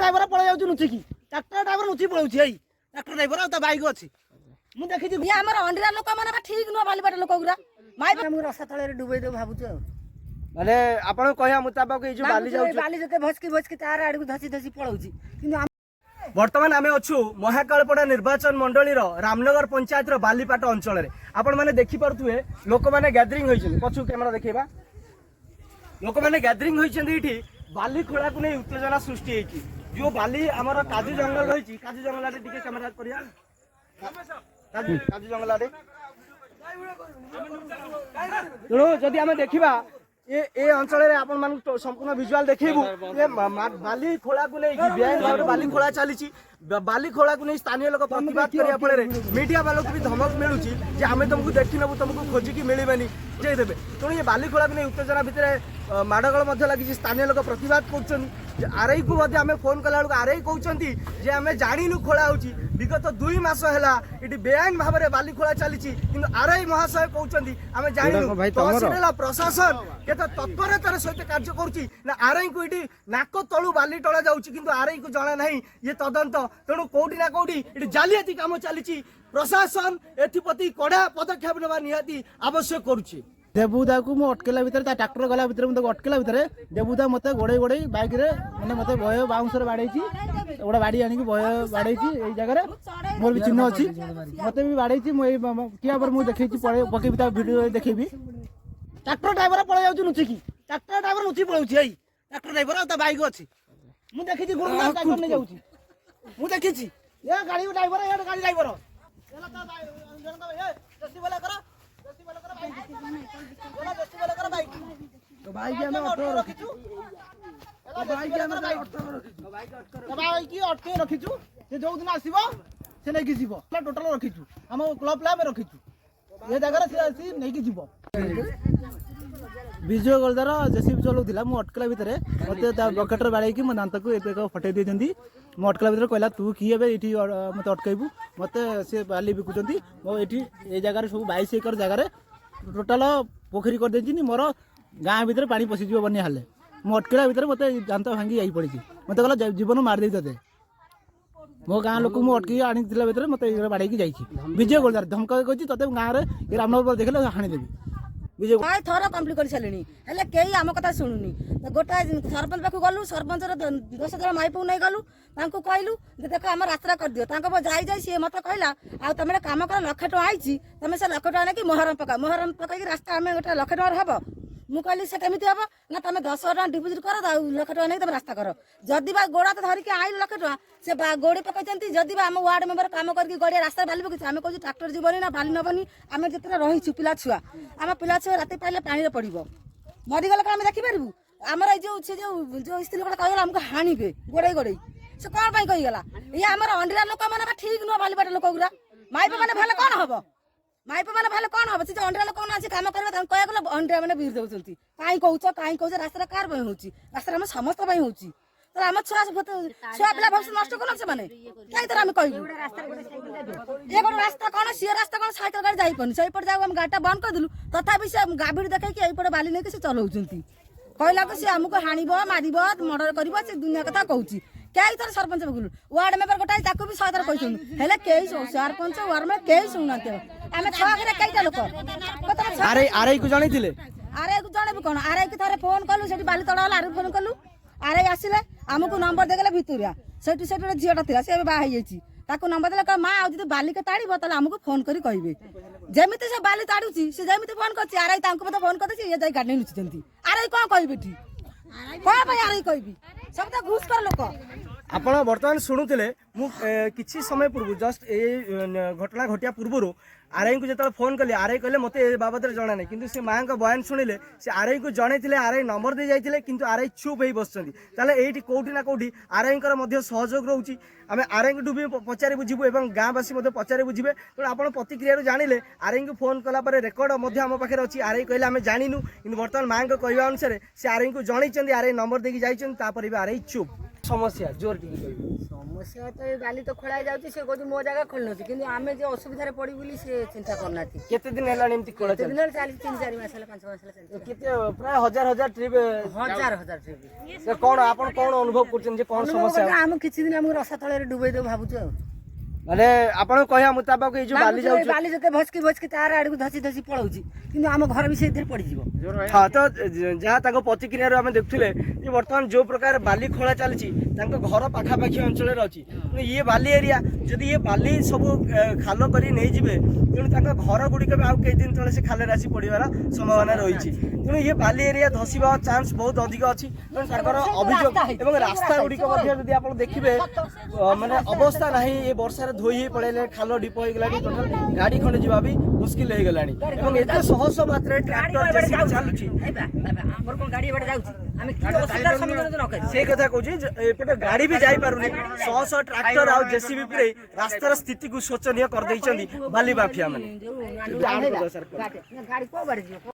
driver पळै जाउछु नुचिकी ट्रैक्टर ड्राइवर नुची पळौछि एई ट्रैक्टर ड्राइवर आ बाइक अछि मु देखि जे हमर अंडीरा लोक माने ठीक न बालीपाट लोक गुरा माई मु रसा तळे डुबै दे भाबुछु माने आपण कहया मुताबिक ए जो बाली जाउछु बाली जते भसकी तार आडू धसी धसी पळौछि किंतु वर्तमान आमे अच्छु महाकालपड़ा निर्वाचन मंडली रामनगर पंचायत बालीपाट अंचल आपण मैंने देखिपे लोक मैंने गैदरिंग होइछन पछु कैमरा देखा लोक मैंने गैदरिंग होइछन बाली खोला को नहीं उत्तेजना सृष्टि होइछि जो बाली आमर काजू जंगल रही काजू जंगल आडे टिके कैमरा करिया काजू जंगल आडे तेणु जदि आमे देखिबा ए अंचल रे आपण मान संपूर्ण विजुअल देखिबु ए बाली खोला को नहीं बेआईन भाव बाली खोला चली बाली खोला को नहीं स्थानीय लोक प्रतिवाद करिया फल मीडिया वालों को भी धमक मिलूची जे आमे तुमको देखि नबु तुमको खोजिकी मिलबेनी जे देबे तेणु ये बाली खोला को नहीं उत्तेजना भितर माडगोल लगी स्थानीय लोक प्रतिवाद कर आरआई को आम फोन कला आरआई कहते जे आम जाणीनु खोला होची विगत 2 मास है ये बेआईन भाव में बाली खोला चली आरआई महाशय कहते आम जाणीनु तहसील प्रशासन केत तत्परतार सहित कार्य करुँच आरआई को ये नाक तलू बाली टला जाऊँगी आरआई को जना ना ये तदंत तेणु कौटी ना कौटी ये जालियाती काम चली प्रशासन एप्रति कड़ा पदक्षेप नेबा निहाती आवश्यक करुँची देवुदा को मुझे अटकेला भितर ट्रैक्टर गला भितर मतलब अटकेला भितर देवुदा मत गोड़े गोड़े बाइक रे मैंने मत भय बाउंसर बाड़े गोटे बाड़ी आनिक भय बाड़े जगह मोर भी चिन्ह अच्छी मत भी बाड़े क्या मुझे देखी पकेबी भिडियो देखेबी ट्रैक्टर ड्राइवर पळै जाउछु नुचिकी ट्रैक्टर ड्राइवर नुची पळौछि एई ट्रैक्टर ड्राइवर आ बाइक अछि मु देखिछि गुरुनाथ ड्राइवर ने जाउछि मु देखिछि ए गाड़ी ड्राइवर ए गाड़ी ड्राइवर चला ता जन ए जस्ती वाला करा बाइक चला जस्ती वाला करा बाइक तो बाइक हमें ऑटो रखिछु बाइक हमें बाइक ऑटो रखिछु से जो दिन आसीबो से नै कि जीवो टोटल रखिछु हम क्लब ला में रखिछु ये जगह से आसी नै कि जीवो विजय गोलदार जेसीबी चलाऊला मुझे अटकला भितर मत बकेटर बाड़े मो दांत को फटे देते मुझे अटकला भितर कहला तू किए ये मत अटकबू मत सी बाली बिकुंट ये जगार सब 22 एकर जगार टोटाल पोखरी कर देनी मोर गाँ भितर पानी पशिज बनिया हेले मो अटकला भितर मत दांत भांगी जा पड़ी मत कहला जीवन मारदे ते मो गाँ लोक मुझे अटक आनी भितर मत बाड़े जा विजय गोलदार धमका कहती ते गाँव में रामनगर देखले हाणीदेवी कई थर कम्प्लीट कर सारे हेल्ले कई आम कथा शुणुनी गोटे सरपंच पाक गलु सरपंच 10 जन माइपू नहीं गलु कहलु देख आम रास्ता कर दियो जाई सी मत कहला आ तुम कम कर 1 लाख टका आई तुम से 1 लाख टका नहीं मोहरम पकड़ रास्ता आम 1 लाख टका हम मुझे कहली से केमी हम ना तुम 10 टका डिपोजिट कर 1 लाख टका नहीं तुम रास्ता कर जदि बा गोड़ा तो धरिकी आई 1 लाख टका से गोड़ी पकड़ जदि आम वार्ड मेम्बर कम करके गड़िया रास्ता बाली पकड़ आम कहूँ ट्रैक्टर जीवनी ना बाली नबनी आम जितने रही पिला छुआ आम पिला छुआ राति पाइले पानी पड़ो मरीगला कम देखिपारू आमर जो स्त्री लोक कहला आमको हाणीबे गोड़े गोड़े से कौन पाई कहीगला ये आमर अंडीरा लोक मैंने ठीक नुह बालीपाट लोक गुरा माइप मैंने भले कौन हम माइप मैंने भले कौन हम से अंडीरा लोक आसी कम कर कहला अंडीरा मैंने बीर दौरान कहीं कौच रास्ता कार हो रास्ता आम समस्त होची आम छुआ छुआ पिला भविष्य नष्ट कर कहीं कहू ये गोटे रास्ता कौन सी रास्ता कौन साइकेल गाड़ी जापन से जाऊ आम गाड़ी बंद करदेलु तथापि से गाभिड़ देखी यहीपटे बाली नहीं से चलाऊँ कहला सी आमको हाणब मार मर्डर कर दुनिया कथा कहूँ कई थर सरपंच गलु वार्ड मेम्बर गोटाए भी 100 थर कहते कई सरपंच वार्ड में कई शुणुना आम छे कईटा लोक आरआई को जन जनबू कौन आरआई की थे फोन कलु से बाली तड़ा आर फोन कलु आरआई आसिले आमको नंबर देगले भितरिया से गोटे झीटा था सी बाहर ताको नंबर देला माँ आज बाली के ताड़ब ताले आमको फोन करी कहे जमी से बाली ताड़ुची से जमी फोन कर आरआई मत फोन करते ये गाड़ी लुचुंट आरआई कौन कहे कौन आरआई कहि सब तो घूस कर लोक आपण बर्तमान शुणुले किसी समय पूर्व जस्ट ये घटना घटिया पूर्व आरआई को जो फोन कली आरआई कहले मत बाबद जना ना कि से माँ का बयान शुणिले से आरआई को जन आरआई नंबर दे जाते कि आरआई चुप हो बस ये कौटी ना कौटी आरआई सहयोग रोचे आम आरआई को भी पचारि बुझीबू और गाँववासी पचारि बुझे तेणु आप प्रतिक्रिया जानिले आरआई को फोन कलापर रेकर्ड आम पाखे अच्छी आरआई कहले आम जानिनु कि बर्तमान माँ कहवा अनुसार से आरआई को जन आरआई नंबर देकी जापर भी आरआई चुप समस्या जोर टिके कहबो समस्या तो ये बाली तो खोला जाଉଛି से कहू मो जगह खोलनोଛି କିନ୍ତୁ ଆମେ ଯେ ଅସୁବିଧାରେ ପଡି ବୋଲି ସେ ଚିନ୍ତା କରୁନାହାନ୍ତି केते दिन हेलानी एमती कोला କେତେ ଦିନ ଚାଲିଛି 3-4 ମାସ ହେଲା 5 ମାସ ହେଲା ଚାଲିଛି केते प्राय हजार हजार ट्रिप हजार हजार ट्रिप से कोन आपण कोन अनुभव करछन जे कोन समस्या ଆମେ କିଛି ଦିନ ଆମକୁ ରସା तळे डुबई देव भाବୁଛୁ ଆଉ माने आपण कहया मुताबिक ए जो बाली जाउ बाली जते भस्की भस्की तार आडू धसी धसी पळौची किंतु हम घर भी से इधर पड़ी जीवो हां तो जहाँ ताको प्रतिक्रिया आम देखुले ये वर्तमान जो प्रकार बाली खोला चलची तांको घर पाखापाखी अंचल अच्छी ये बाली एरिया जदि ये बाली सब खाल करी नहीं जिबे तेणु तांको घर गुड़िक भी आउ कई दिन तले से खाले राशि पड़िबार संभावना रही तेणु ये बाली एरिया धसीबा चांस बहुत अधिक अच्छी तांकर अभियोग एवं रास्ता गुड़िक जदि आप देखिए माने अवस्था नहीं ये वर्षा धोई पड़े खाल डिप हो गलानी टोटल गाड़ी खंडे जीवा भी मुश्किल हो गलानी एवं एते सहस मात्रा ट्रैक्टर जेसीबी चलुची हमर कोन गाड़ी बडे जाउची हमें की असुविधा सम्मुखीन न करी से कथा कहूँ एपटे गाड़ी भी जाई पारुनी सहस ट्रैक्टर आ जेसीबी पे रास्तार स्थिति को शोचनीय कर देइचंदी बाली माफिया माने गाड़ी को बाड़ी